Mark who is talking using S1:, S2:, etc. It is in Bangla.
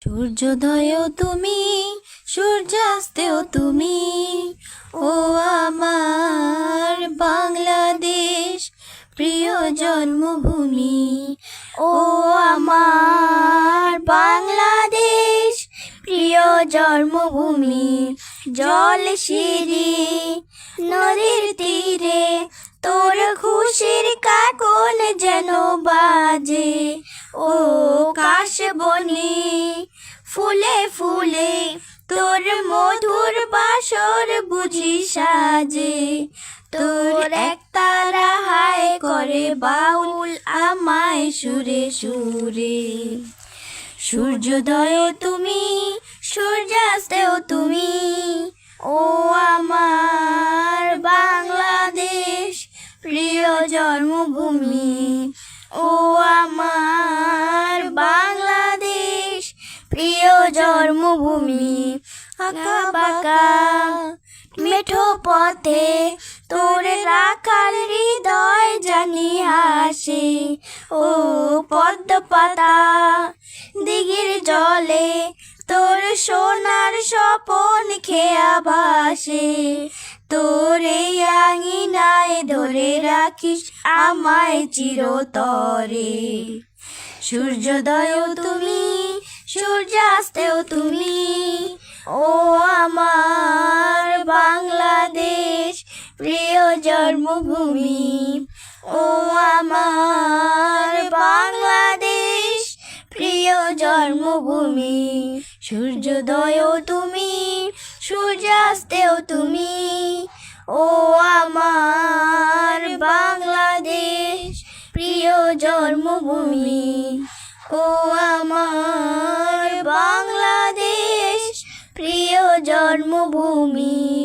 S1: সূর্যোদয়ও তুমি, সূর্যাস্তেও তুমি, ও আমার বাংলাদেশ প্রিয় জন্মভূমি। ও আমার বাংলাদেশ প্রিয় জন্মভূমি। জল শিরি নদীর তীরে তোর খুশির কাকন যেন বাজে। ও কাশবনে ফুলে ফুলে তোর মধুর বাসর বুঝি সাজে। তোর একতারা হায় করে বাউল আমায় সুরে সুরে। সূর্যোদয়ও তুমি, সূর্যাস্তেও তুমি, ও আমার বাংলাদেশ প্রিয় জন্মভূমি। ও আমার বাংলাদেশ প্রিয় জন্মভূমি। আঁকা বাঁকা মেঠো পথে তোর রাখাল হৃদয় জানি হাসে। ও পদ্ম পাতা দিঘির জলে তোর সোনার স্বপন খেয়া ভাসে। তোর এই আঙিনায় ধরে রাখিস আমায় চিরতরে। সূর্যোদয়ও তুমি, সূর্যাস্তেও তুমি, ও আমার বাংলাদেশ প্রিয় জন্মভূমি। ও আমার বাংলাদেশ প্রিয় জন্মভূমি। সূর্যোদয়ও তুমি, সূর্যাস্তেও তুমি, ও আমার বাংলাদেশ প্রিয় জন্মভূমি। ও আমার বাংলাদেশ প্রিয় জন্মভূমি।